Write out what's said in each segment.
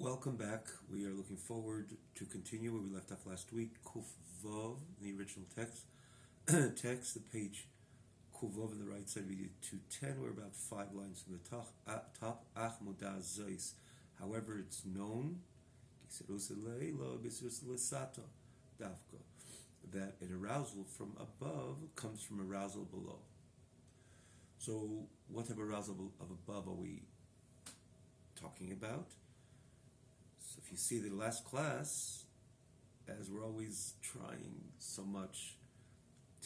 Welcome back. We are looking forward to continue where we left off last week. Kuf Vav, the original text. The page Kuf Vav on the right side, we did 210. We're about 5 lines from the top. Ach Moda Zois. However, it's known that an arousal from above comes from arousal below. So, what type of arousal of above are we talking about? So if you see the last class, as we're always trying so much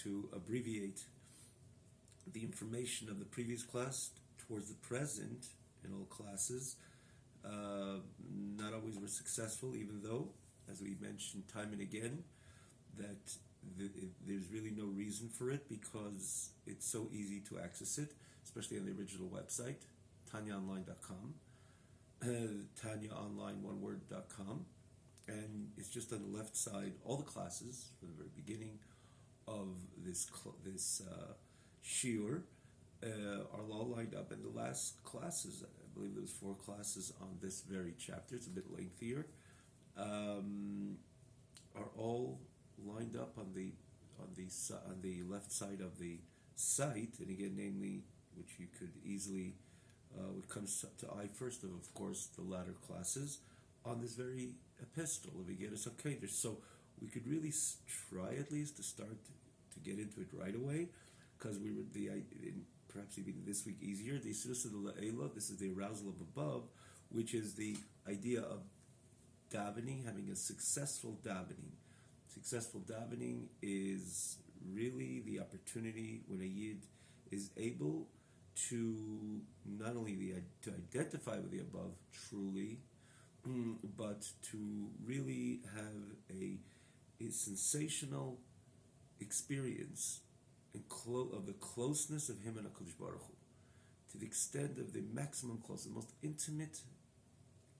to abbreviate the information of the previous class towards the present in all classes, not always we're successful, even though, as we mentioned time and again, that there's really no reason for it because it's so easy to access it, especially on the original website, tanyaonline.com. TanyaOnline1word.com, and it's just on the left side. All the classes from the very beginning of this shiur are all lined up, and the last classes, I believe there was 4 classes on this very chapter. It's a bit lengthier. Are all lined up on the left side of the site, and again, namely, which you could easily. What comes to eye first of course, the latter classes on this very epistle of Igeres HaKodesh. So we could really try at least to start to get into it right away, because we were perhaps even this week easier. The Yisrus of the La'ela, this is the arousal of above, which is the idea of davening, having a successful davening. Successful davening is really the opportunity when a Yid is able to not only to identify with the above truly, but to really have a sensational experience of the closeness of him and HaKadosh Baruch Hu, to the extent of the maximum closeness, the most intimate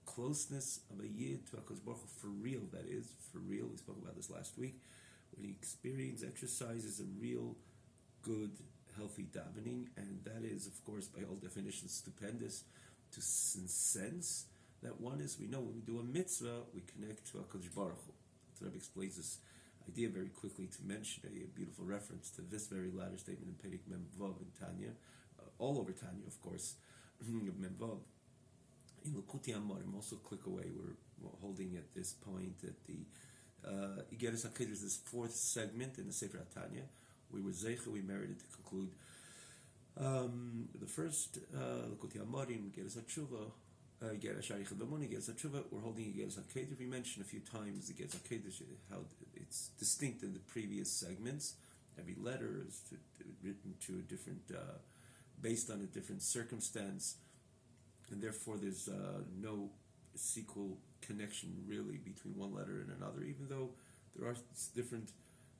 closeness of a Yid to HaKadosh Baruch Hu, for real, that is, for real. We spoke about this last week, when he exercises a real good healthy davening, and that is, of course, by all definitions, stupendous to sense that one is, we know when we do a mitzvah, we connect to HaKadosh Baruch Hu. So Rebbe explains this idea very quickly to mention a beautiful reference to this very latter statement in Perek Mem Vav in Tanya, all over Tanya, of course, Mem Vav. In Likutei Amarim, also click away, we're holding at this point at the Igeres HaKodesh, this 4th segment in the Sefer Tanya. We were zeicha, we merited to conclude the first Likutei Amarim, Igeres HaTshuva, Igeres HaYichud B'Amuni, Igeres HaTshuva. We're holding Igeres HaKodesh. We mentioned a few times Igeres HaKodesh, how it's distinct in the previous segments. Every letter is written to a different, based on a different circumstance, and therefore there's no sequel connection really between one letter and another, even though there are different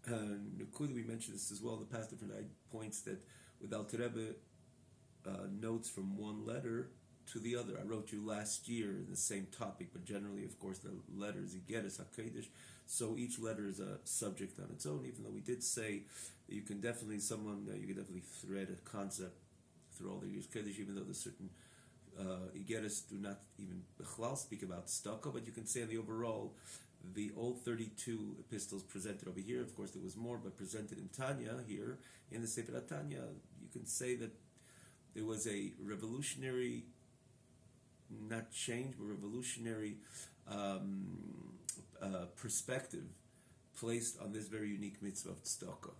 Nukud, we mentioned this as well in the past, different points that with Alter Rebbe notes from one letter to the other. I wrote you last year in the same topic, but generally, of course, the letter is Igeres HaKodesh, so each letter is a subject on its own, even though we did say that you can definitely thread a concept through all the Igeres HaKodesh, even though there's certain Igeres do not even Bechlal speak about tzedakah, but you can say on the overall, the old 32 epistles presented over here, of course there was more, but presented in Tanya here, in the Sefer Tanya, you can say that there was a revolutionary, not change, but revolutionary perspective placed on this very unique mitzvah of tzedakah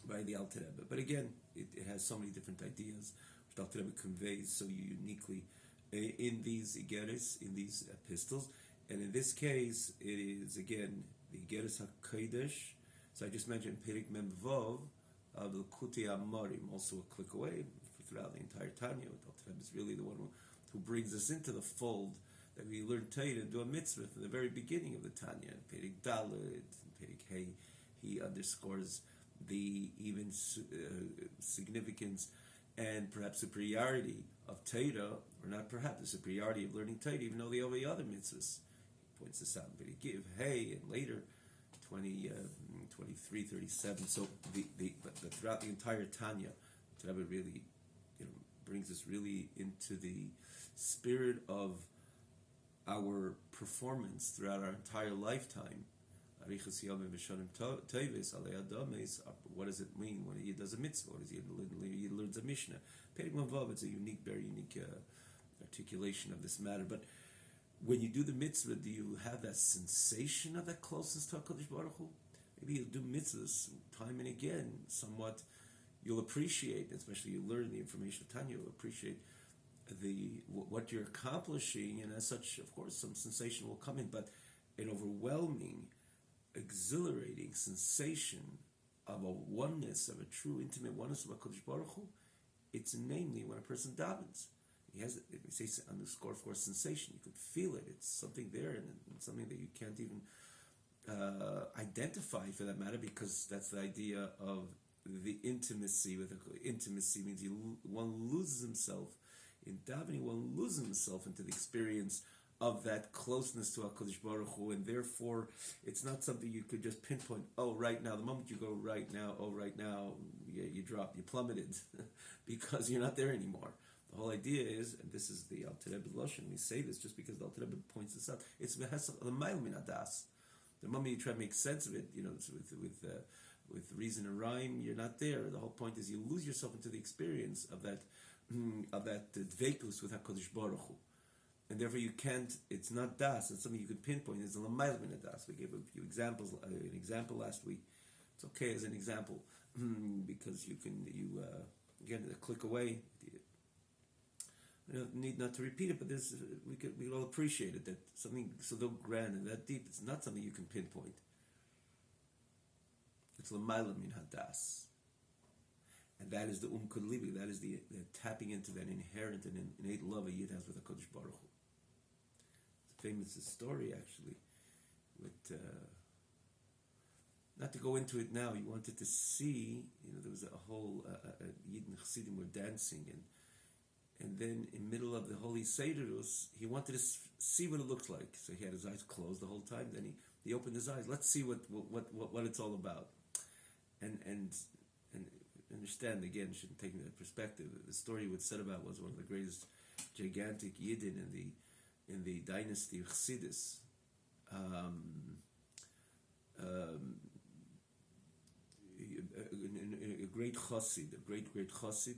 by the Alter Rebbe. But again, it has so many different ideas, which Alter Rebbe conveys so uniquely in these Igeres, in these epistles. And in this case, it is again the Igeres HaKodesh. So I just mentioned Perek Mem Vav of Likutei Amarim, also a click away throughout the entire Tanya. Alter Rebbe is really the one who brings us into the fold that we learn Torah and do a mitzvah from the very beginning of the Tanya. Perek Dalet and Perek Hey, he underscores the even significance and perhaps superiority of Torah, or not perhaps the superiority of learning Torah, even though the other mitzvahs. Points this out, but he give and later 23, 37. So but throughout the entire Tanya, the Rebbe really brings us really into the spirit of our performance throughout our entire lifetime. What does it mean when he does a mitzvah? What does he learns a mishnah? It's a unique, very unique articulation of this matter. But when you do the mitzvah, do you have that sensation of that closeness to HaKadosh Baruch Hu? Maybe you'll do mitzvahs time and again, somewhat you'll appreciate, especially you learn the information of Tanya, you'll appreciate what you're accomplishing, and as such, of course, some sensation will come in, but an overwhelming, exhilarating sensation of a oneness, of a true intimate oneness of HaKadosh Baruch Hu, it's namely when a person davens. He has, we say underscore, of course, sensation. You could feel it. It's something there, and something that you can't even identify, for that matter, because that's the idea of the intimacy. Intimacy means one loses himself in davening. One loses himself into the experience of that closeness to HaKadosh Baruch Hu, and therefore it's not something you could just pinpoint. Oh, right now, the moment you go right now, you drop, you plummeted, because you're not there anymore. The whole idea is, and this is the Alter Rebbe's Lashon, we say this just because the Alter Rebbe points this out, it's the mile min adas. The moment you try to make sense of it, with reason and rhyme, you're not there. The whole point is you lose yourself into the experience of that dveikus with HaKadosh Baruch Hu. And therefore you can't, it's not das, it's something you could pinpoint. It's a mile min adas. We gave a few examples, an example last week. It's okay as an example, because you again, a click away. We don't need not to repeat it, but we could all appreciate it, that something so grand and that deep, it's not something you can pinpoint. It's l'mayla min hadas. And that is the libi, that is the tapping into that inherent and innate love a Yid has with HaKadosh Baruch Hu. It's a famous story, actually, with, not to go into it now, you wanted to see, there was a whole, Yid and Chassidim were dancing, and then in middle of the Holy Sederus, he wanted to see what it looked like. So he had his eyes closed the whole time. Then he opened his eyes. Let's see what it's all about. And understand, again, shouldn't take that perspective. The story he was said about was one of the greatest gigantic Yidden in the dynasty of Chassidus. A great chassid, a great chassid.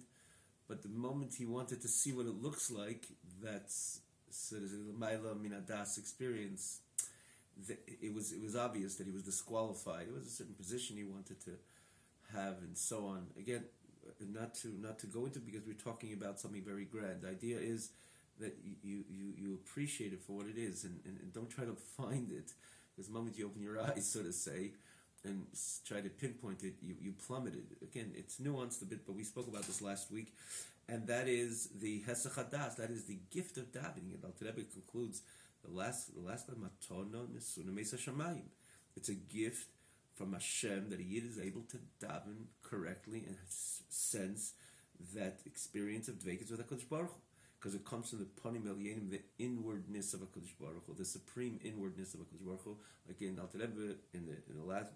But the moment he wanted to see what it looks like, that's sort of the Maila Minadas experience, it was obvious that he was disqualified. It was a certain position he wanted to have, and so on. Again, not to go into, because we're talking about something very grand. The idea is that you appreciate it for what it is, and don't try to find it. Because the moment you open your eyes, so to say, and try to pinpoint it, you plummet it. Again, it's nuanced a bit, but we spoke about this last week, and that is the Hesach Hadas, that is the gift of davening. And Alter Rebbe concludes the last line, Matona Nesuna Mesa Shamayim. It's a gift from Hashem that a Yid is able to daven correctly and sense that experience of dveikus with HaKadosh Baruch Hu. Because it comes from the panim elyonim, the inwardness of HaKadosh Baruch Hu, the supreme inwardness of HaKadosh Baruch Hu. Like in Alter Rebbe, in the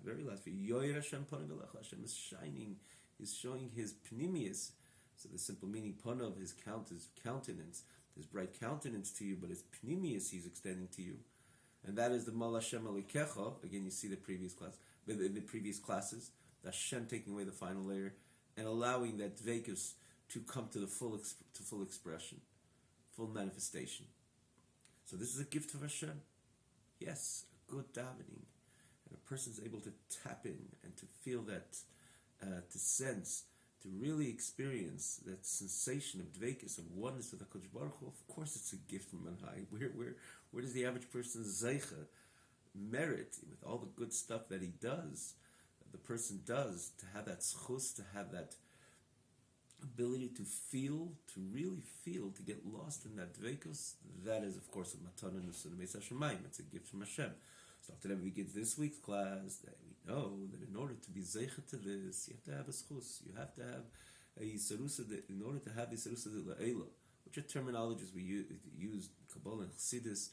very last Yoyer Hashem panim elecha, Hashem is shining, He's showing His pnimius. So the simple meaning, panav, His countenance, His bright countenance to you, but His pnimius He's extending to you. And that is the Mal Hashem Alikecha. Again, you see the previous classes, the Hashem taking away the final layer and allowing that dveikus to come to the full expression, full manifestation. So this is a gift of Hashem. Yes, a good davening, and a person is able to tap in and to feel that, to sense, to really experience that sensation of dveikus, of oneness with HaKadosh Baruch Hu. Of course, it's a gift from on high. Where does the average person's zeicha merit, with all the good stuff that he does, the person does, to have that schus, to have that ability to feel, to really feel, to get lost in that dveikus? That is, of course, a matana nesuna meis hashamayim. It's a gift from Hashem. So after that begins this week's class, that we know that in order to be zeicha to this, you have to have a schus. You have to have a yisarusa. In order to have yisarusa le'ela, which are terminologies we use Kabbalah and Chassidus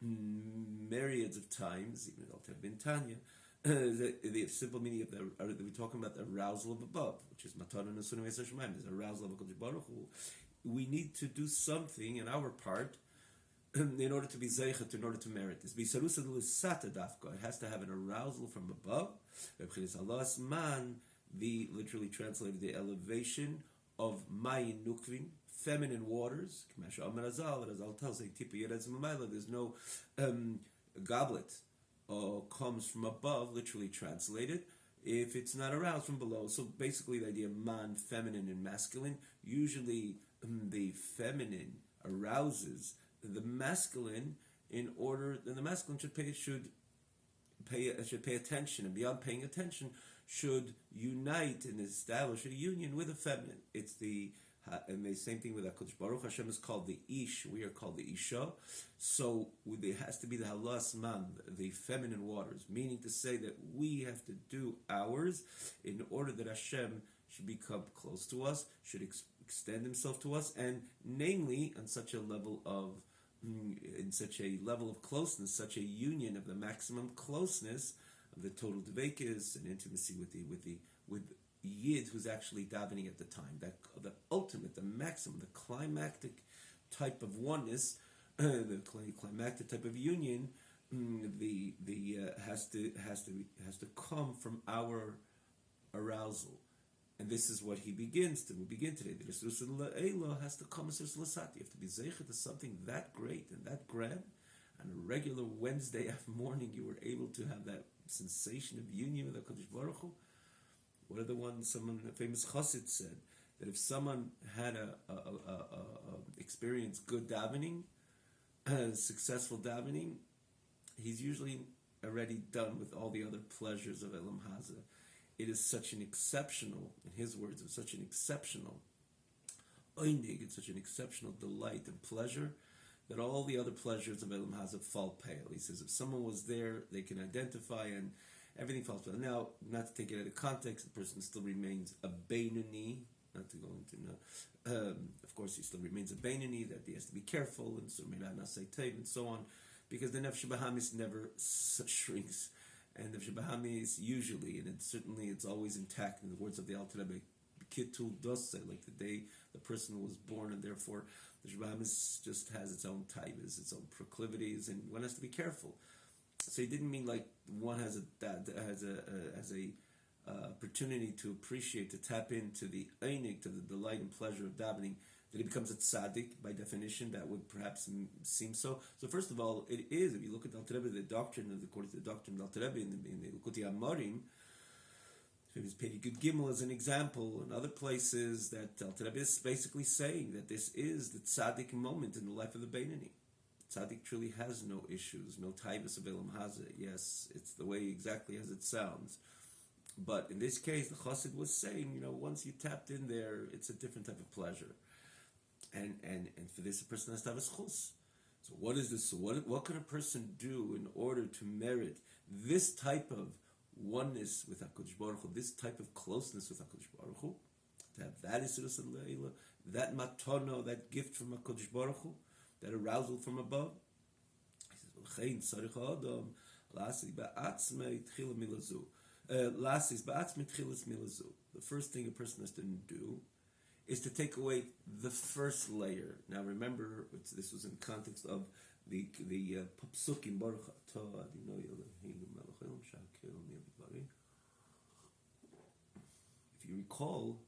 myriads of times, even Alter Rebbe and Tanya. The simple meaning of we're talking about the arousal of above, which is matana nesuna meis hashamayim, is arousal of HaKadosh Baruch Hu. We need to do something in our part in order to be zeichet, in order to merit this. It has to have an arousal from above. The literally translated the elevation of mayin nukvin, feminine waters. Arazal tells there's no goblet comes from above, literally translated, if it's not aroused from below. So basically the idea of man, feminine and masculine, usually the feminine arouses the masculine in order, then the masculine should pay attention, and beyond paying attention, should unite and establish a union with the feminine. It's the and the same thing with HaKadosh Baruch. Hashem is called the Ish, we are called the Isha. So there has to be the Halas Man, the feminine waters, meaning to say that we have to do ours in order that Hashem should become close to us, should extend himself to us, and namely on such a level of closeness, such a union of the maximum closeness of the total dveikis and intimacy with Yid who's actually davening at the time. That the ultimate, the maximum, the climactic type of oneness, the climactic type of union, has to come from our arousal. And this is what we begin today. The Arousal has to come as Lasat. You have to be zeichet to something that great and that grand. On a regular Wednesday morning, you were able to have that sensation of union with HaKadosh Baruch Hu. What are the ones? A famous chassid said that if someone had experienced good davening, successful davening, he's usually already done with all the other pleasures of Elam Haza. It is such an exceptional, in his words, it's such an exceptional oinig, it's such an exceptional delight and pleasure that all the other pleasures of Elam Haza fall pale. He says if someone was there, they can identify and everything falls pale. Now, not to take it out of context, the person still remains a Beinoni, not to go into, of course he still remains a Beinoni, that he has to be careful, and so and so on, because the Nefesh Bahamis never shrinks. And the Bahamis usually, and it's always intact, in the words of the Alter Rebbe, Kitul Dose, like the day the person was born, and therefore the Bahamis just has its own types, its own proclivities, and one has to be careful. So he didn't mean like one has a opportunity to appreciate, to tap into the einik, to the delight and pleasure of davening, that he becomes a tzaddik. By definition, that would perhaps seem so. So first of all, it is, if you look at Alter Rebbe, the doctrine, according to the doctrine of Alter Rebbe in the Likutei Amarim, famous Peri Gud Gimel as an example, and other places, that Alter Rebbe is basically saying that this is the tzaddik moment in the life of the Beinoni. Tzaddik truly has no issues, no taivas of Elam Haza. Yes, it's the way exactly as it sounds. But in this case, the chassid was saying, once you tapped in there, it's a different type of pleasure. And for this, a person has to have a schus. So what is this? So what can a person do in order to merit this type of oneness with HaKadosh Baruch Hu, this type of closeness with HaKadosh Baruch Hu? To have that Yisrus Leila, that matono, that gift from HaKadosh Baruch Hu, that arousal from above. He says, the first thing a person has to do is to take away the first layer. Now remember, this was in context of the Psukim Baruch Atah Adonai Eloheinu melech haolam shehakel mi'advarim. If you recall,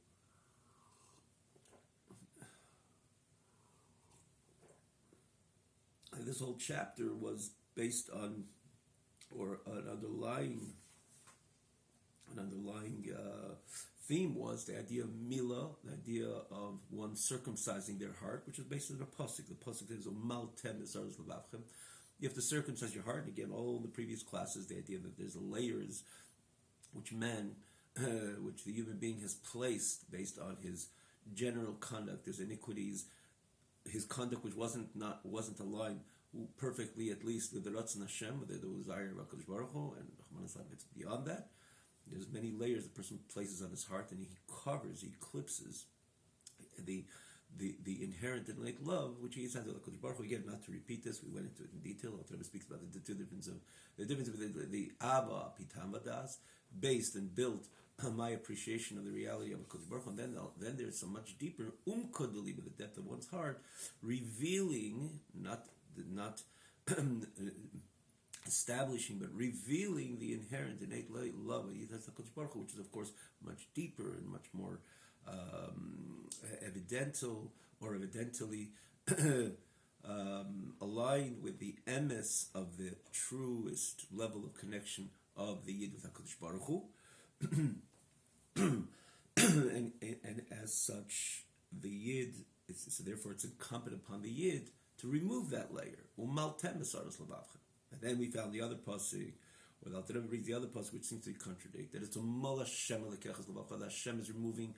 this whole chapter was based on, or an underlying theme was the idea of milah, the idea of one circumcising their heart, which is based on a pasuk. The pasuk says, "Umal tem esaros levavchem." You have to circumcise your heart. And again, all in the previous classes, the idea that there's layers which the human being has placed based on his general conduct. There's iniquities, his conduct which wasn't aligned perfectly, at least with the Ratzon Hashem, with the desire of HaKadosh Baruch Hu, and it's beyond that. There's many layers the person places on his heart, and he eclipses the inherent innate love which he has to HaKadosh Baruch Hu. Again, not to repeat this, we went into it in detail. Alter Rebbe speaks about the difference of the Abba Pitam Das, based and built on my appreciation of the reality of HaKadosh Baruch Hu, and then there's so much deeper Kodali, with the depth of one's heart, revealing, not not establishing, but revealing the inherent innate love of Yid HaKadosh Baruch Hu, which is of course much deeper and much more evidential or evidently aligned with the emes of the truest level of connection of the Yid with HaKadosh Baruch Hu. and as such, the Yid, so therefore it's incumbent upon the Yid to remove that layer. And then we found the other pasuk, or the Alter Rebbe reads the other pasuk, which seems to contradict that it's a Mol Hashem Elekechas Lavav. That Hashem is removing,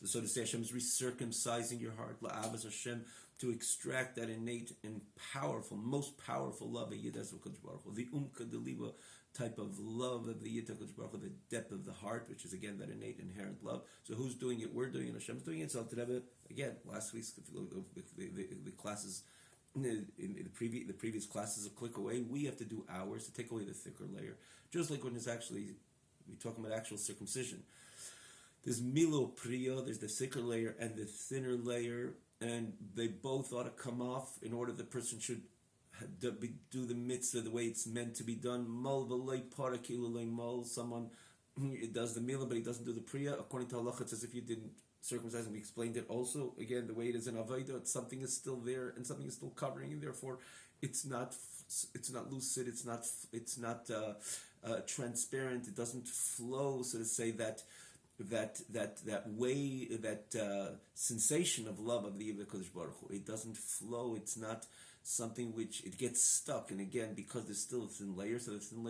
so to say, Hashem is recircumcising your heart, La'avas Hashem, to extract that innate and powerful, most powerful love of Yid HaKadosh Baruch Hu, the Umka Deliba type of love of the Yid HaKadosh Baruch Hu, the depth of the heart, which is again that innate inherent love. So who's doing it? We're doing it. Hashem's doing it. So Alter Rebbe, again, last week's the classes. In the previous classes a click away, we have to do ours to take away the thicker layer. Just like when we're talking about actual circumcision. There's milo priya, there's the thicker layer and the thinner layer, and they both ought to come off in order the person should do the mitzvah the way it's meant to be done. Someone does the milo but he doesn't do the priya. According to halacha, it's as if you didn't circumcised, and we explained it also. Again, the way it is in Avodah, something is still there and something is still covering, and therefore it's not lucid, it's not transparent, it doesn't flow, so to say, that way, that sensation of love of the Yid HaKadosh Baruch Hu. It doesn't flow, it's not something which it gets stuck, and again, because there's still a thin layer, so the thin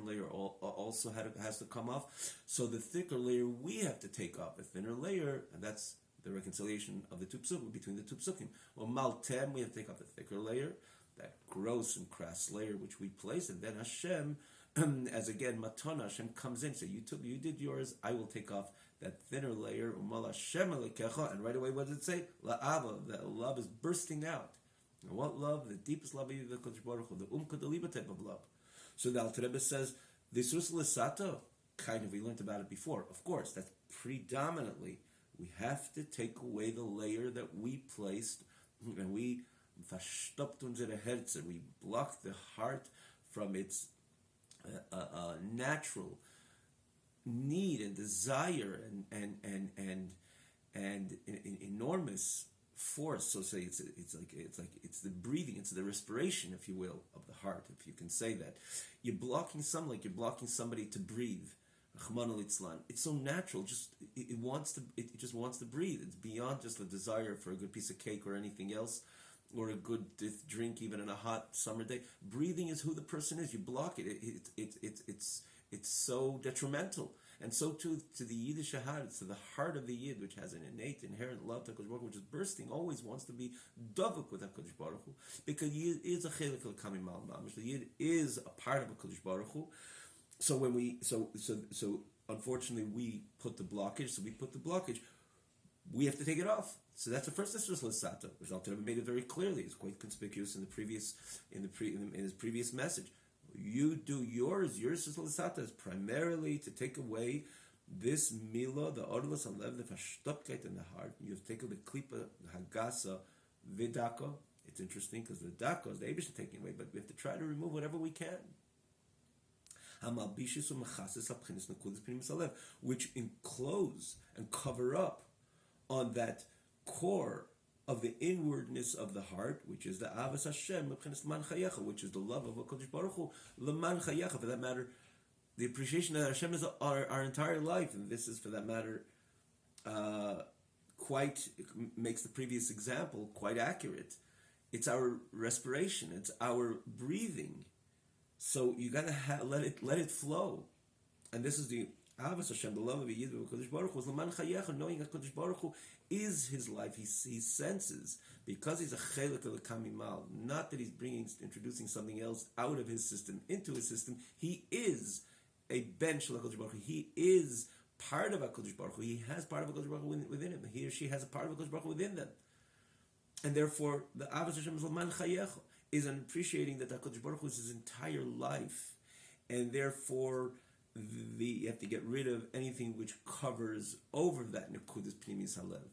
layer also has to come off. So the thicker layer we have to take off, the thinner layer, and that's the reconciliation of the two psukim, between the two psukim. Well, maltem, we have to take off the thicker layer, that gross and crass layer which we place, and then Hashem, as again matana, Hashem comes in, so you did yours, I will take off that thinner layer, umal Hashem alekecha, and right away what does it say? La'ava, that love is bursting out. And what love? The deepest love of the Kodesh Baruch Hu, the Kadaliba type of love. So the Alter Rebbe says, this L'Sato, kind of, we learned about it before. Of course, that's predominantly, we have to take away the layer that we placed, and we we block the heart from its natural need and desire and enormous force. So say it's the breathing, it's the respiration, if you will, of the heart, if you can say that. You're blocking sunlight, you're blocking somebody to breathe. It's so natural, it just wants to breathe. It's beyond just a desire for a good piece of cake or anything else, or a good drink even in a hot summer day. Breathing is who the person is. You block it. It's so detrimental. And so too to the Yiddish heart, to the heart of the Yid, which has an innate, inherent love to HaKadosh Baruch Hu, which is bursting, always wants to be davuk with HaKadosh Baruch Hu, because Yid is a chelik l'kamim mal mamish. The Yid is a part of HaKadosh Baruch Hu. So when so unfortunately we put the blockage. We have to take it off. So that's the first Esrus L'Sata, which Alter Rebbe made it very clearly. It's quite conspicuous in his previous message. You do yours. Yours is L'Sata is primarily to take away this Mila, the Orlos Alev, the Fashtopkeit in the heart. You have to take away the Klipa, the Hagasa, Vidaka. It's interesting because the Daka is the Abish taking away, but we have to try to remove whatever we can. Which enclose and cover up on that core of the inwardness of the heart, which is the Avas Hashem, which is the love of HaKadosh Baruch Hu, L'man Chayecha, for that matter, the appreciation that Hashem is our entire life, and this is, for that matter, quite makes the previous example quite accurate. It's our respiration, it's our breathing. So you gotta let it flow, and this is the Avos Hashem, the love of Yid HaKadosh Baruch Hu, is L'man Chayecha, knowing HaKadosh Baruch Hu is his life. He senses, because he's a chelik of the kamimal, not that he's introducing something else out of his system into his system. He is a bench of HaKadosh Baruch Hu. He is part of HaKadosh Baruch Hu. He has part of HaKadosh Baruch Hu within him. He or she has a part of HaKadosh Baruch Hu within them, and therefore the Avos Hashem is L'man Chayecha, is an appreciating that HaKadosh Baruch Hu is his entire life, and therefore you have to get rid of anything which covers over that Nekudas Pnimis Halev,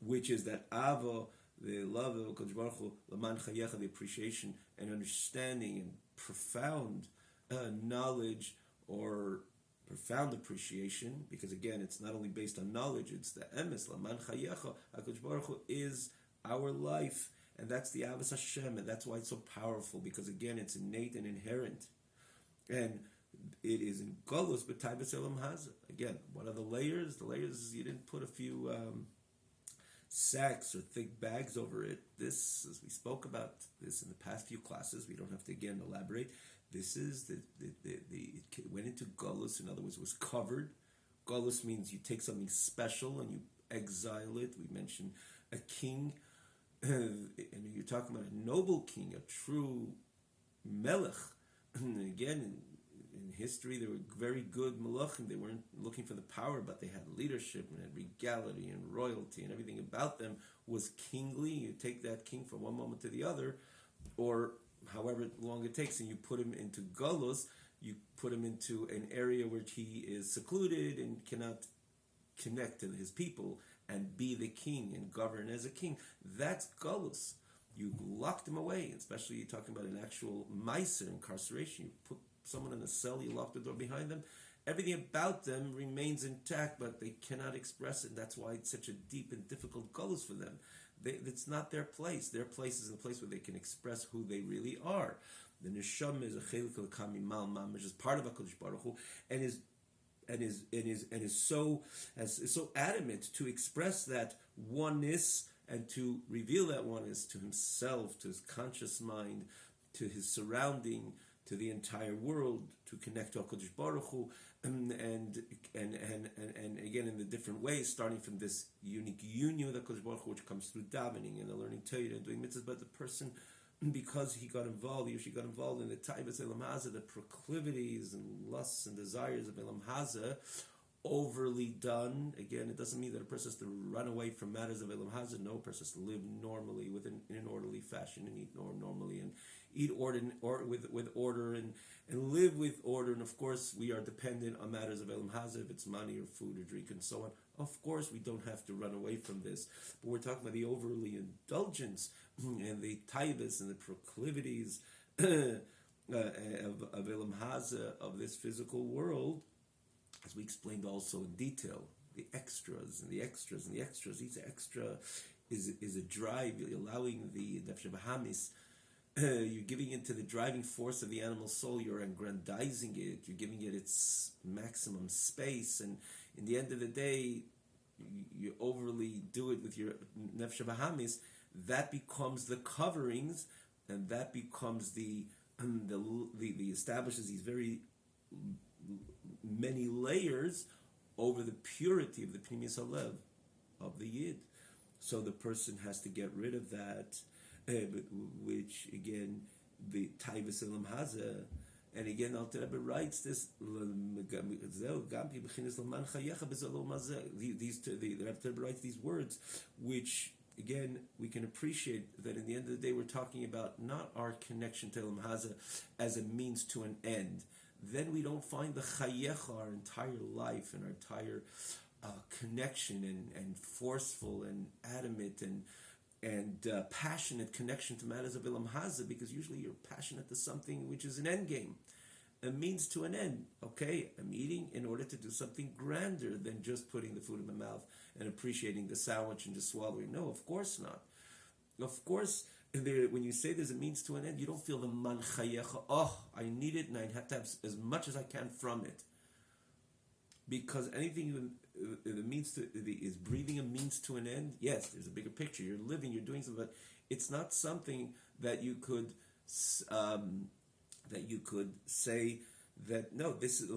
which is that Ava the love of Kodesh Baruch Hu, Laman Chayecha, the appreciation and understanding and profound knowledge or profound appreciation, because again, it's not only based on knowledge, it's the emes, Laman Chayecha, HaKadosh Baruch Hu is our life, and that's the Avos Hashem, and that's why it's so powerful, because again, it's innate and inherent, and it is in Golus, but Taivas Elam Haza. Again, what are the layers? The layers is you didn't put a few sacks or thick bags over it. This, as we spoke about this in the past few classes, we don't have to again elaborate. This is it went into Golus, in other words, it was covered. Golus means you take something special and you exile it. We mentioned a king, and you're talking about a noble king, a true melech. And again, in history, they were very good malachim. They weren't looking for the power, but they had leadership and had regality and royalty, and everything about them was kingly. You take that king from one moment to the other, or however long it takes, and you put him into galus, you put him into an area where he is secluded and cannot connect to his people and be the king and govern as a king. That's galus. You locked him away, especially you're talking about an actual meiser, incarceration. You put someone in a cell, you lock the door behind them. Everything about them remains intact, but they cannot express it. That's why it's such a deep and difficult galus for them. It's not their place. Their place is a place where they can express who they really are. The neshama is a chelik l'kami mal mamish, is part of HaKadosh Baruch Hu, and is so adamant to express that oneness and to reveal that oneness to himself, to his conscious mind, to his surrounding, to the entire world, to connect to HaKadosh Baruch Hu, and again in the different ways, starting from this unique union with HaKadosh Baruch Hu, which comes through davening and the learning Torah and doing mitzvahs. But the person, because he got involved, he or she got involved in the taivas Elam Haza, the proclivities and lusts and desires of Elam Haza, overly done. Again, it doesn't mean that a person has to run away from matters of Elam Haza. No, a person has to live normally, in an orderly fashion, and eat normally, and eat with order, and live with order. And of course, we are dependent on matters of Elam Haza, if it's money or food or drink and so on. Of course, we don't have to run away from this. But we're talking about the overly indulgence and the taivas and the proclivities of Elam Haza, of this physical world, as we explained also in detail, the extras and the extras and the extras. Each extra is a drive. You're allowing the nefesh bahamis. You're giving into the driving force of the animal soul. You're aggrandizing it. You're giving it its maximum space. And in the end of the day, you overly do it with your nefesh bahamis. That becomes the coverings, and that becomes the establishes these very many layers over the purity of the Pnimis Halev of the Yid. So the person has to get rid of that, which again, the Taivas Elam Haza, and again, Alter Rebbe writes this. The Rebbe writes these words, which again we can appreciate that in the end of the day we're talking about not our connection to Elam Haza as a means to an end. Then we don't find the chayecha, our entire life and our entire connection and forceful and adamant and passionate connection to matters of Elam Haza, because usually you're passionate to something which is an end game, a means to an end. Okay, I'm eating in order to do something grander than just putting the food in my mouth and appreciating the sandwich and just swallowing. No, of course not. Of course, when you say there's a means to an end, you don't feel the man chayecha, I need it and I have to have as much as I can from it. Because anything the means to is breathing a means to an end. Yes, there's a bigger picture. You're living, you're doing something, but it's not something that you could say that no, this is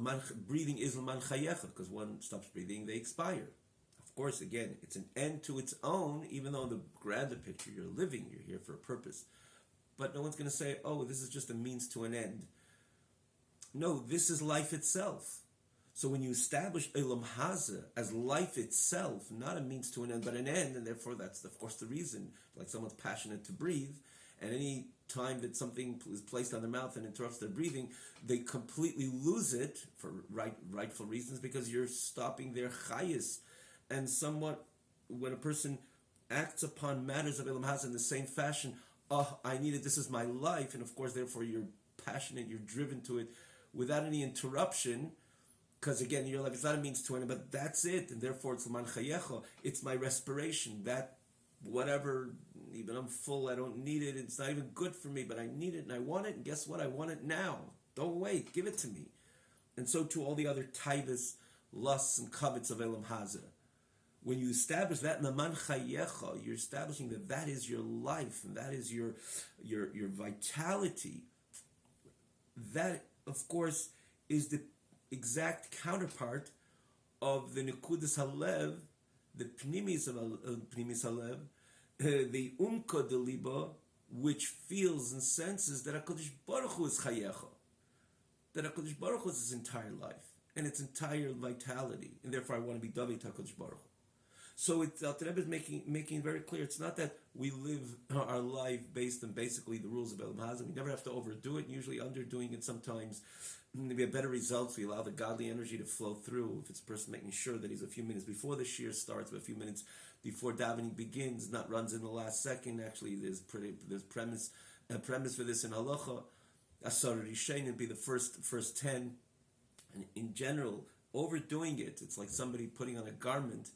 breathing is l'man chayecha, because one stops breathing, they expire. Of course, again, it's an end to its own, even though in the grander picture you're living, you're here for a purpose. But no one's going to say, this is just a means to an end. No, this is life itself. So when you establish Elam Haza as life itself, not a means to an end, but an end, and therefore that's, of course, the reason, like someone's passionate to breathe, and any time that something is placed on their mouth and interrupts their breathing, they completely lose it for rightful reasons, because you're stopping their chayis. And somewhat, when a person acts upon matters of Elam Hazeh in the same fashion. Oh, I need it. This is my life, and of course, therefore, you're passionate. You're driven to it without any interruption. Because again, your life is not a means to an end, but that's it, and therefore it's L'man Chayecha. It's my respiration. That whatever, even I'm full, I don't need it. It's not even good for me, but I need it and I want it. And guess what? I want it now. Don't wait. Give it to me. And so to all the other taivas, lusts, and covets of Elam Hazeh. When you establish that L'man Chayecha, you're establishing that that is your life and that is your vitality. That, of course, is the exact counterpart of the Nekudas Halev, the Pnimis of Pnimis Halev, the Umka de Liba, which feels and senses that HaKadosh Baruch Hu is Chayecha, that HaKadosh Baruch Hu is his entire life and its entire vitality, and therefore I want to be David HaKadosh Baruch Hu. So it's Alter Rebbe is making it very clear. It's not that we live our life based on basically the rules of Elam Hazeh. We never have to overdo it. Usually underdoing it sometimes, we have better results. We allow the godly energy to flow through. If it's a person making sure that he's a few minutes before the shir starts, but a few minutes before davening begins, not runs in the last second. Actually, there's premise for this in halacha. Asar Rishain would be the first 10. And in general, overdoing it, it's like somebody putting on a garment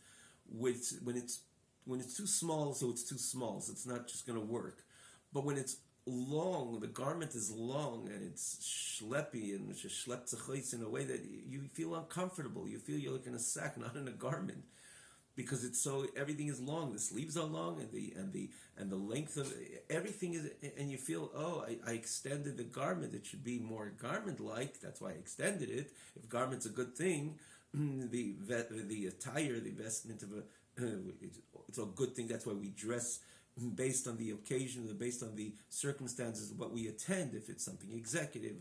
which when it's too small, so it's too small, so it's not just going to work. But when it's long, the garment is long and it's schleppy and schlepp in a way that you feel uncomfortable. You feel you're like in a sack, not in a garment, because it's so everything is long. The sleeves are long and the length of everything is, and you feel, oh, I extended the garment. It should be more garment-like. That's why I extended it. If garment's a good thing, the attire, the vestment of it's a good thing. That's why we dress based on the occasion, based on the circumstances of what we attend. If it's something executive,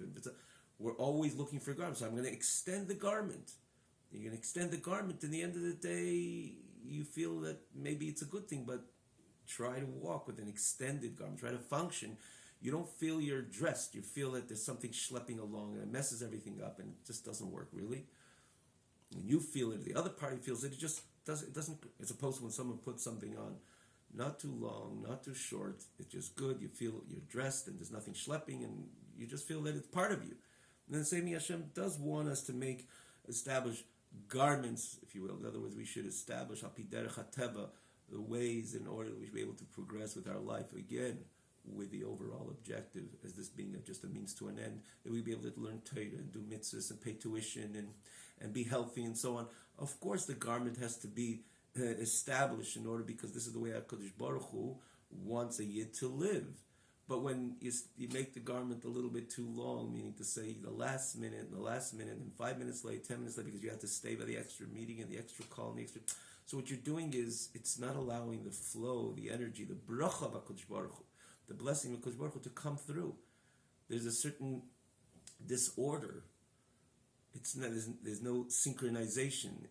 we're always looking for garments. So I'm going to extend the garment. You're going to extend the garment. In the end of the day, you feel that maybe it's a good thing, but try to walk with an extended garment. Try to function. You don't feel you're dressed. You feel that there's something schlepping along and it messes everything up and it just doesn't work really. When you feel it, the other party feels it. It just doesn't. It doesn't. As opposed to when someone puts something on, not too long, not too short. It's just good. You feel you're dressed and there's nothing schlepping, and you just feel that it's part of you. And then Semi Hashem does want us to establish garments, if you will. In other words, we should establish Hapiderech HaTeva, the ways in order that we should be able to progress with our life again, with the overall objective as this being just a means to an end, that we be able to learn Torah and do mitzvahs and pay tuition and be healthy and so on. Of course, the garment has to be established in order, because this is the way HaKadosh Baruch Hu wants a yid to live. But when you make the garment a little bit too long, meaning to say the last minute, and 5 minutes late, 10 minutes late, because you have to stay by the extra meeting and the extra call and the extra. So what you're doing is, it's not allowing the flow, the energy, the bracha of HaKadosh Baruch Hu, the blessing of HaKadosh Baruch Hu to come through. There's a certain disorder. There's no synchronization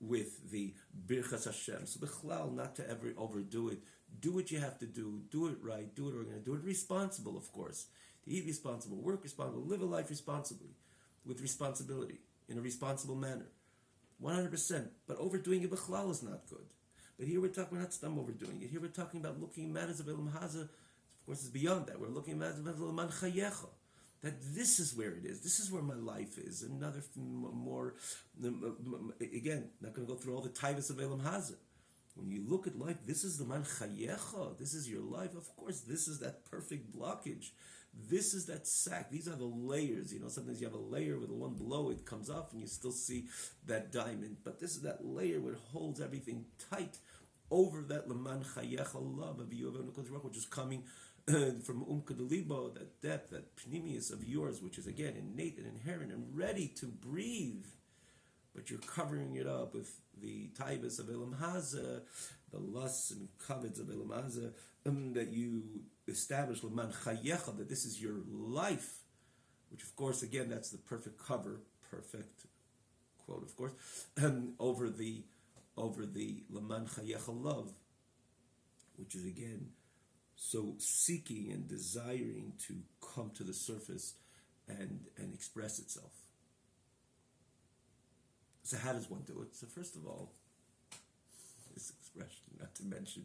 with the Birchas Hashem. So Bichlal, not to ever overdo it. Do what you have to do it right, do it organized, do it responsible, of course. To eat responsible, work responsible, live a life responsibly, with responsibility, in a responsible manner. 100%. But overdoing it Bichlal is not good. But here we're not stum overdoing it. Here we're talking about looking at matters of Elam Hazeh. Of course, it's beyond that. We're looking at matters of L'man Chayecha. That this is where it is. This is where my life is. Another more, again, not going to go through all the taivas of Elam Hazeh. When you look at life, this is the man chayecha. This is your life. Of course, this is that perfect blockage. This is that sack. These are the layers. Sometimes you have a layer with the one below it comes off and you still see that diamond. But this is that layer where it holds everything tight over that leman chayecha love of you, which is coming from Umkadalibo, that depth, that pnimius of yours, which is again innate and inherent and ready to breathe, but you're covering it up with the taivas of Elam Hazeh, the lusts and covets of Elam Hazeh, that you establish L'man Chayecha, that this is your life, which of course, again, that's the perfect cover, perfect quote, of course, over the L'man Chayecha love, which is again so seeking and desiring to come to the surface and express itself. So how does one do it? So first of all, this expression, not to mention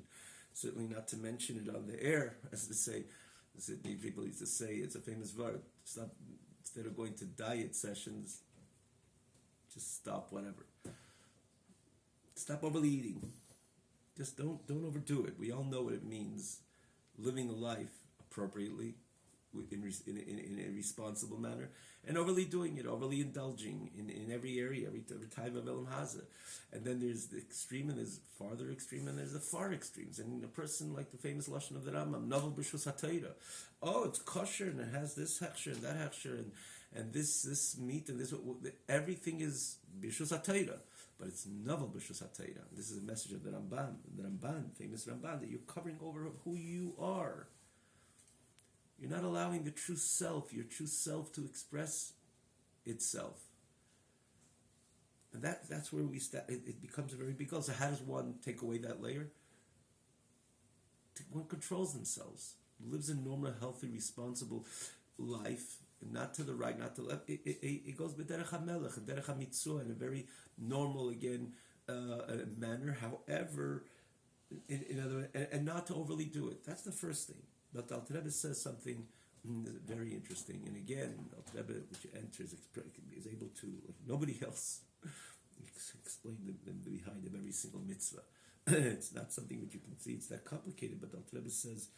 Certainly not to mention it on the air, as they say. People used to say, it's a famous word. Stop, instead of going to diet sessions, just stop whatever. Stop overeating. Just don't overdo it. We all know what it means. Living a life appropriately, in a responsible manner, and overly doing it, overly indulging in every area, every time of Elam Haza. And then there's the extreme, and there's farther extreme, and there's the far extremes. And a person like the famous Lashon of the Rambam, Novel B'Shus HaTorah. Oh, it's kosher, and it has this hechsher, and that hechsher, and this meat, and this, everything is B'Shus HaTorah. But it's Novel B'Shus HaTorah. This is a message of the Ramban, famous Ramban, that you're covering over who you are. You're not allowing your true self to express itself. And that's where we start. It becomes a very big goal. So how does one take away that layer? One controls themselves, lives a normal, healthy, responsible life, not to the right, not to the left. It goes b'derech hamelech, b'derech hamitzvah, in a very normal, again, manner. However, in other words, and not to overly do it. That's the first thing. But Alter Rebbe says something very interesting, and again, Alter Rebbe, which enters, is able to, like nobody else, explain them behind of every single mitzvah. It's not something which you can see; it's that complicated. But Alter Rebbe says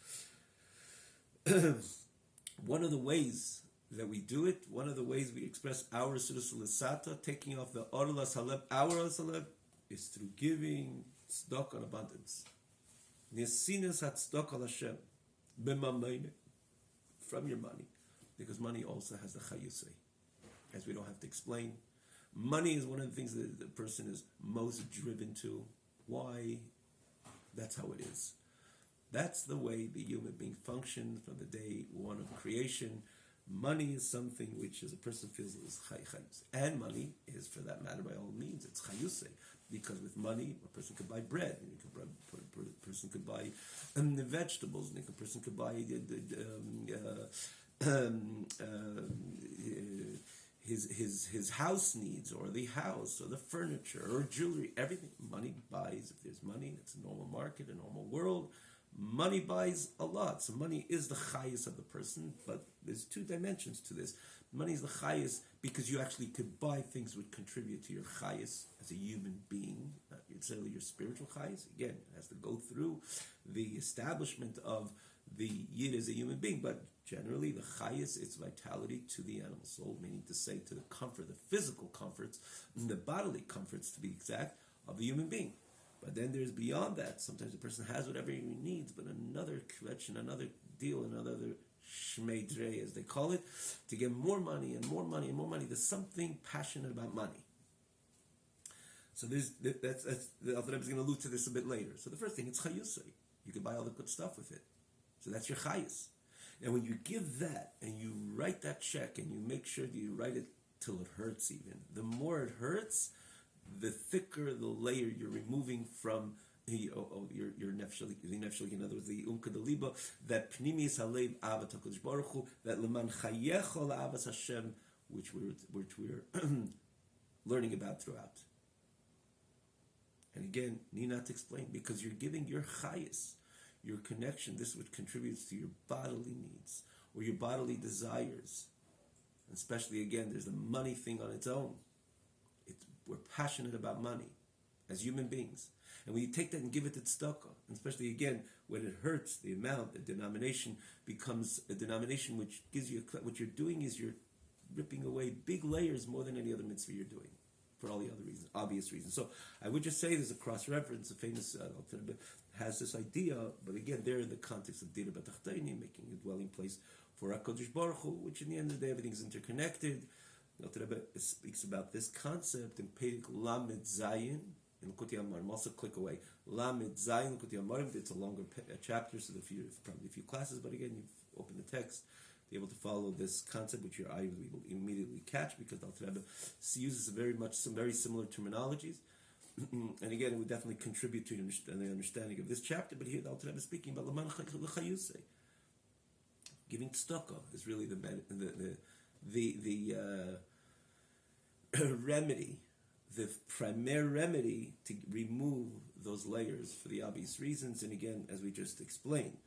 one of the ways that we do it, one of the ways we express our Sudas L'Sata, taking off the Orlas Haleb, our Orlas Haleb, is through giving tzedakah in abundance. Nesinas hat tzedakah Hashem. From your money, because money also has the chayusay, as we don't have to explain. Money is one of the things that the person is most driven to. Why? That's how it is. That's the way the human being functions from the day one of creation. Money is something which, as a person feels, is chayus, and money is, for that matter, by all means, it's chayusay. Because with money, a person could buy bread, and a person could buy the vegetables, and a person could buy his house needs, or the house, or the furniture, or jewelry. Everything money buys. If there's money, it's a normal market, a normal world. Money buys a lot. So money is the chayus of the person, but there's two dimensions to this. Money is the chayus because you actually could buy things which contribute to your chayus as a human being. It's certainly your spiritual chayus. Again, it has to go through the establishment of the yid as a human being, but generally the chayus, its vitality to the animal soul, meaning to say to the comfort, the physical comforts, and the bodily comforts, to be exact, of the human being. But then there's beyond that. Sometimes a person has whatever he needs, but another question, another deal, another shmei drei, as they call it, to get more money and more money and more money. There's something passionate about money. So the Alter Rebbe is going to allude to this a bit later. So the first thing, it's chayusay. You can buy all the good stuff with it. So that's your chayus. And when you give that, and you write that check, and you make sure that you write it till it hurts even, the more it hurts, the thicker the layer you're removing from your nefshalik, in other words, the umka de liba, that pnimis halev avat HaKadosh Baruch Hu, that leman chayecho la'avas Hashem, which we're learning about throughout. And again, need not to explain, because you're giving your chayis, your connection, this which contributes to your bodily needs or your bodily desires. And especially, again, there's the money thing on its own. We're passionate about money as human beings. And when you take that and give it to tzedakah, and especially, again, when it hurts, the amount, the denomination becomes a denomination which gives you, what you're doing is you're ripping away big layers more than any other mitzvah you're doing, for all the other reasons, obvious reasons. So I would just say there's a cross-reference. The famous has this idea, but again, they're in the context of Dira B'Tachtayni, making a dwelling place for HaKadosh Baruch Hu, which in the end of the day, everything's interconnected. Alter Rebbe speaks about this concept in Perek Lamed Zayin in Likutei Amarim. Also click away. Lamed Zayin Likutei Amarim. It's a longer chapter, so probably a few classes, but again, you've opened the text, be able to follow this concept, which your eye will immediately catch, because Alter Rebbe uses some very similar terminologies. And again, it would definitely contribute to the understanding of this chapter. But here, the Alter Rebbe is speaking about Laman Chayusei. Giving tzedakah is really the remedy, the primary remedy to remove those layers for the obvious reasons, and again, as we just explained,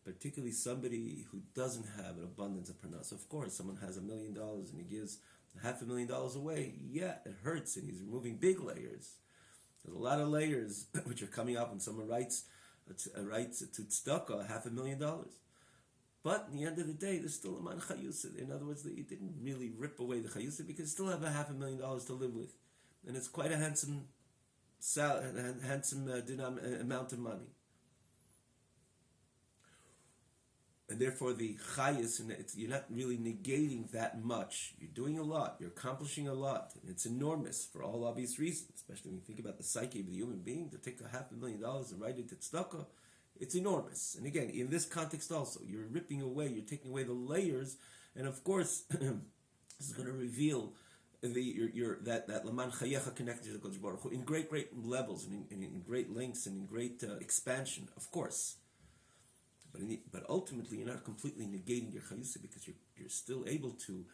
particularly somebody who doesn't have an abundance of parnas. Of course, someone has $1 million and he gives $500,000 away. Yeah, it hurts, and he's removing big layers. There's a lot of layers which are coming up when someone writes to tzedakah $500,000. But in the end of the day, there's still a man chayusa. In other words, that you didn't really rip away the chayusa because you still have $500,000 to live with, and it's quite a handsome amount of money. And therefore, the chayus, and you're not really negating that much. You're doing a lot. You're accomplishing a lot, and it's enormous for all obvious reasons. Especially when you think about the psyche of the human being, to take $500,000 and write it to tzedakah. It's enormous. And again, in this context also, you're ripping away, you're taking away the layers, and of course, this is going to reveal that Laman Chayecha connected to the Kodesh Baruch Hu in great levels, and in great lengths, and in great expansion, of course. But ultimately, you're not completely negating your Chayusa, because you're still able to,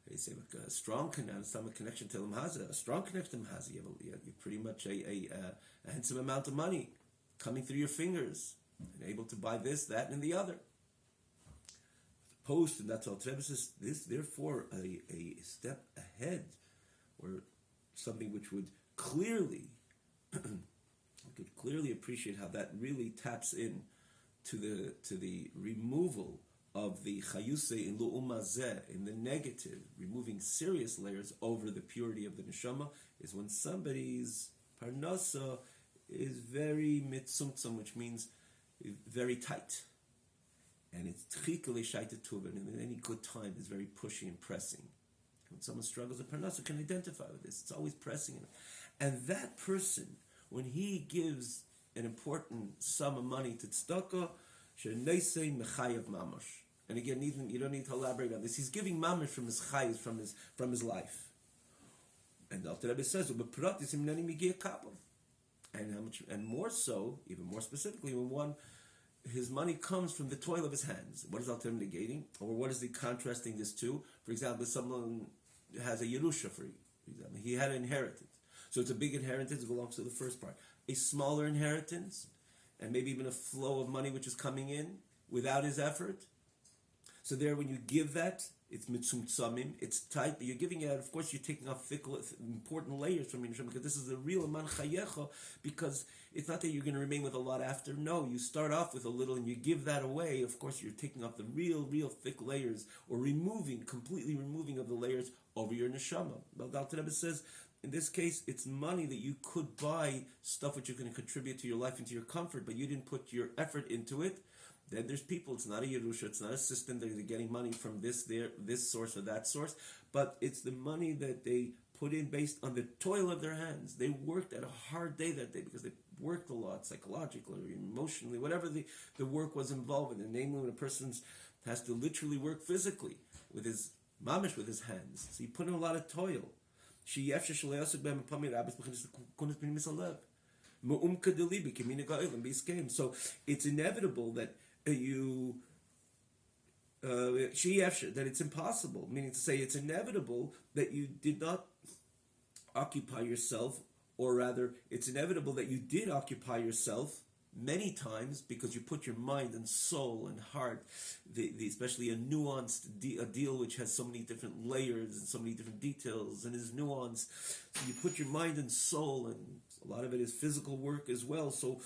they say, like a strong connection to Lamhaza, a strong connection to Lamhaza. You have pretty much a handsome amount of money coming through your fingers, and able to buy this, that, and the other. Post, and that's all Rebbe says, this therefore a step ahead, or something which would clearly, we could clearly appreciate how that really taps in to the removal of the chayuse in lu'umazeh, in the negative, removing serious layers over the purity of the neshama, is when somebody's parnasa is very mitzumtzum, which means very tight, and it's tchikale shaita tuvan, and in any good time is very pushy and pressing. When someone struggles with parnasa, can identify with this. It's always pressing, and that person, when he gives an important sum of money to tzedakah, sheneisei mechayev mamash. And again, you don't need to elaborate on this. He's giving mamash from his chayes, from his life. And the Alter Rebbe says, and how much, and more so, even more specifically, when his money comes from the toil of his hands. What is Alter Rebbe negating, or what is he contrasting this to? For example, someone has a yerusha, for example, he had an inheritance, so it's a big inheritance. It belongs to the first part. A smaller inheritance, and maybe even a flow of money which is coming in without his effort. So there, when you give that, it's mitzumtzamim, it's tight, but you're giving it out. Of course, you're taking off important layers from your neshama, because this is the real man chayecha, because it's not that you're going to remain with a lot after. No, you start off with a little and you give that away. Of course, you're taking off the real thick layers, or completely removing of the layers over your neshama. But the Alter Rebbe says, in this case, it's money that you could buy stuff which you're going to contribute to your life and to your comfort, but you didn't put your effort into it. Then there's people, it's not a Yerusha, it's not a system that they're getting money from this source or that source, but it's the money that they put in based on the toil of their hands. They worked at a hard day that day because they worked a lot, psychologically, emotionally, whatever the work was involved in. And namely, when a person has to literally work physically with his mamish, with his hands. So he put in a lot of toil. So it's inevitable that that it's impossible, meaning to say it's inevitable that you did not occupy yourself, or rather it's inevitable that you did occupy yourself many times, because you put your mind and soul and heart, especially a nuanced a deal which has so many different layers and so many different details and is nuanced. So you put your mind and soul, and a lot of it is physical work as well. So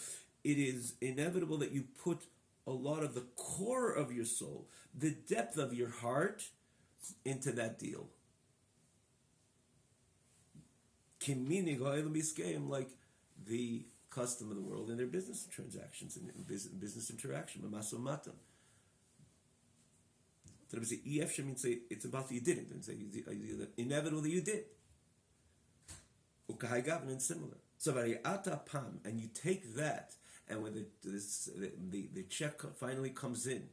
it is inevitable that you put a lot of the core of your soul, the depth of your heart, into that deal. Like the custom of the world in their business transactions and business interaction. It's about you didn't, and say inevitable that you did. And similar. So and you take that, and when the check finally comes in,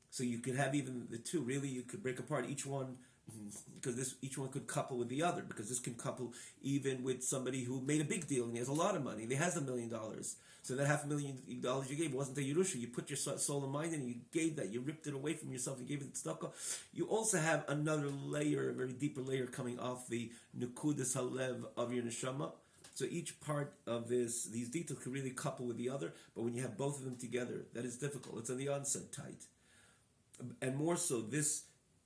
so you could have even the two. Really, you could break apart each one. because this each one could couple with the other, because this can couple even with somebody who made a big deal and he has a lot of money, and he has $1 million. So that $500,000 you gave wasn't a Yerusha. You put your soul and mind in and you gave that. You ripped it away from yourself. You gave it to tzedakah. You also have another layer, a very deeper layer coming off the Nukudas Halev of your neshama. So each part of these details can really couple with the other, but when you have both of them together, that is difficult. It's on the onset tight. And more so, this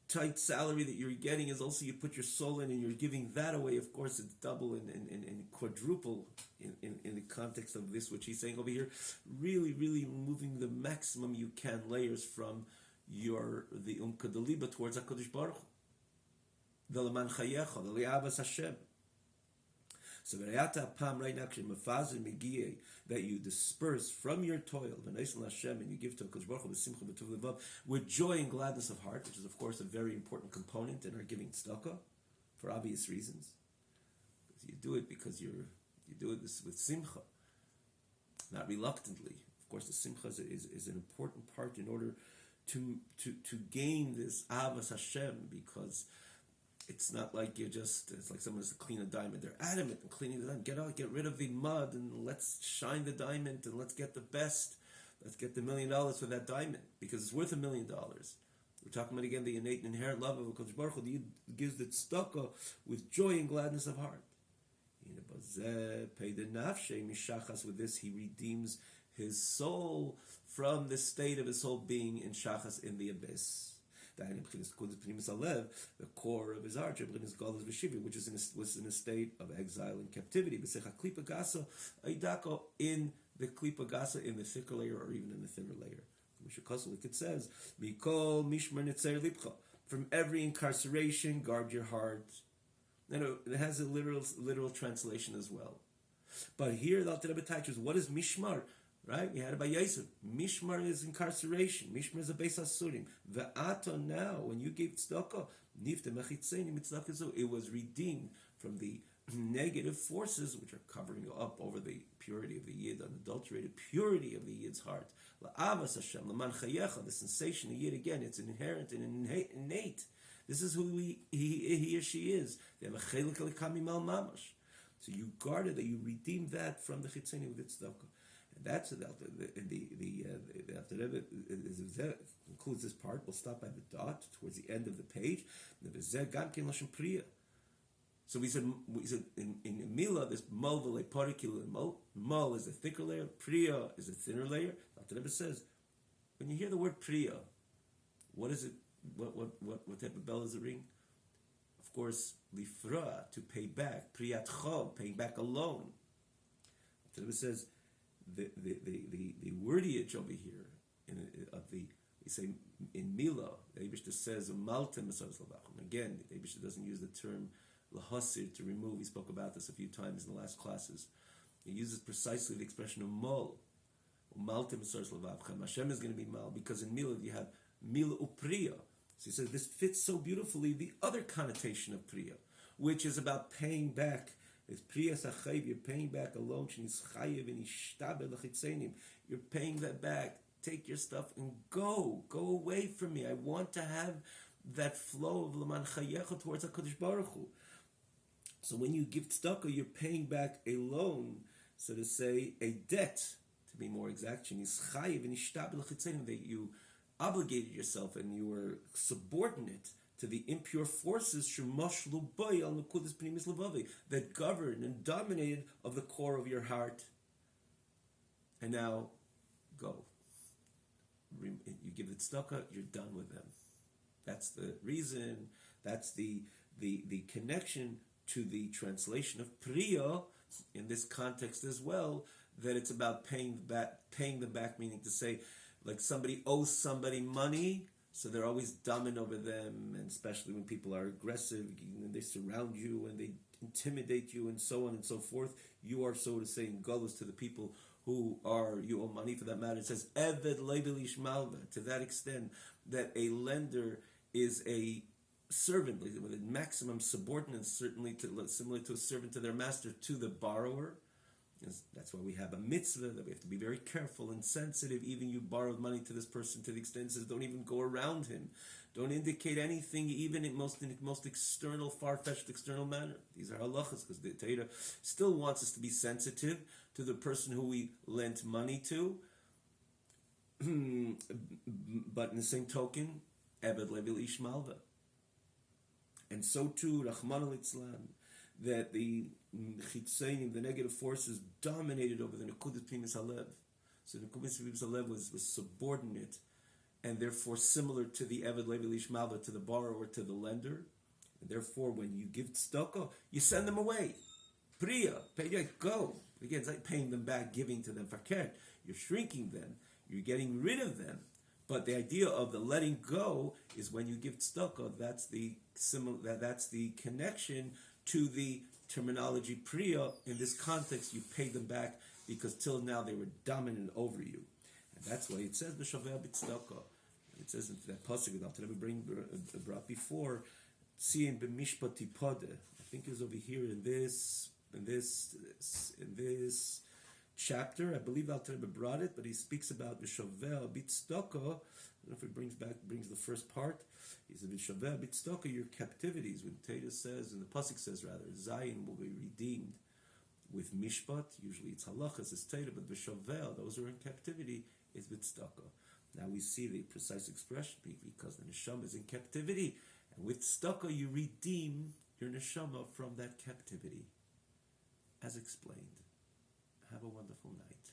tight salary that you're getting is also you put your soul in and you're giving that away. Of course, it's double and quadruple in the context of this, which he's saying over here. Really, really moving the maximum you can layers from the Kadaliba towards HaKadosh Baruch Hu. The Leman Chayecha, the Li'avas Hashem. So right now, that you disperse from your toil and you give to HaKadosh Baruch Hu with joy and gladness of heart, which is of course a very important component in our giving tzedakah for obvious reasons. Because you do it because you do it with simcha, not reluctantly. Of course, the simcha is an important part in order to gain this avas Hashem, because it's not like it's like someone has to clean a diamond. They're adamant in cleaning the diamond. Get rid of the mud and let's shine the diamond and let's get the best. Let's get the $1 million for that diamond because it's worth $1 million. We're talking about again the innate and inherent love of HaKadosh Baruch Hu. He gives the tzedakah with joy and gladness of heart. With this, he redeems his soul from the state of his soul being in shachas, in the abyss. The core of his heart, which was in a state of exile and captivity. In the klipa gasa, in the thicker layer, or even in the thinner layer. Like it says, from every incarceration, guard your heart. It has a literal translation as well. But here, the Alter Rebbe touches, what is mishmar? Right? We had it by Yosef. Mishmar is incarceration. Mishmar is a beis asurim. Ve'ato now, when you gave tzedakah, nifte mechitzein mitzedakah, it was redeemed from the negative forces which are covering up over the purity of the Yid, unadulterated purity of the Yid's heart. La'avas Hashem, l'man chayecha, the sensation of Yid, again, it's inherent and innate. This is who he or she is. They have a chelik al mamash. So you guarded that, you redeemed that from the chitzeni with its tzedakah. And that's the Alter Rebbe concludes this part. We'll stop by the dot towards the end of the page. So we said in Mila, this mol v'le parikil mol is a thicker layer, priya is a thinner layer. Alter Rebbe says, when you hear the word priya, what is it? What type of bell does it ring? Of course, lifra, to pay back, priyat chov, paying back a loan. Alter Rebbe says, the wordage over here we say in Mila, the Eibishter says maltem esaros lavachim. Again, the Eibishter doesn't use the term lahasir, to remove. We spoke about this a few times in the last classes. He uses precisely the expression of mol. Maltem esaros lavachim. Hashem is going to be mal, because in Mila you have Mila upriya. So he says this fits so beautifully the other connotation of priya, which is about paying back. It's priya sachayiv, you're paying back a loan. You're paying that back. Take your stuff and go away from me. I want to have that flow of Leman Chayecha towards HaKadosh Baruch Hu. So when you give tzedakah, you're paying back a loan, so to say, a debt, to be more exact. That you obligated yourself and you were subordinate to the impure forces that governed and dominated of the core of your heart. And now, go. You give the tzedakah, you're done with them. That's the reason, that's the connection to the translation of priya in this context as well, that it's about paying them back, meaning to say, like somebody owes somebody money, so they're always dumbing over them, and especially when people are aggressive and they surround you and they intimidate you and so on and so forth. You are, so to say, in gullus to the people who you owe money. For that matter, it says eved leibelish malva, to that extent that a lender is a servant with a maximum subordinance, certainly similar to a servant to their master, to the borrower. That's why we have a mitzvah, that we have to be very careful and sensitive. Even you borrowed money to this person, to the extent it says don't even go around him. Don't indicate anything, even in most external, far-fetched external manner. These are halachas, because the Torah still wants us to be sensitive to the person who we lent money to. But in the same token, Eved Levil Ish Malva. And so too, Rahman al-Itzlan, that the chitzenim, the negative forces, dominated over the Nekudas Pnimis Halev. So Nekudas Pnimis Halev was subordinate, and therefore similar to the Eved Levi Lish Malva, to the borrower, to the lender. And therefore, when you give tzedakah, you send them away. Priya, pay, go. Again, it's like paying them back, giving to them fakir. You're shrinking them. You're getting rid of them. But the idea of the letting go is when you give tzedakah, that's the connection to the terminology priya. In this context, you pay them back because till now they were dominant over you. And that's why it says b'shaveh b'tzedakah. It says in that pasuk that we brought before, tziyin b'mishpat tipodeh. I think it's over here in this chapter. I believe Al Rebbe brought it, but he speaks about b'shaveh b'tzedakah. I don't know if it brings the first part. He said b'shaveh b'tzedakah, your captivities. When Teda says, and the pasuk says rather, Zion will be redeemed with mishpat. Usually it's halachas, it's Teda, but b'shaveh, those who are in captivity, is b'tzedakah. Now we see the precise expression because the neshama is in captivity, and with tzedakah you redeem your neshama from that captivity, as explained. Have a wonderful night.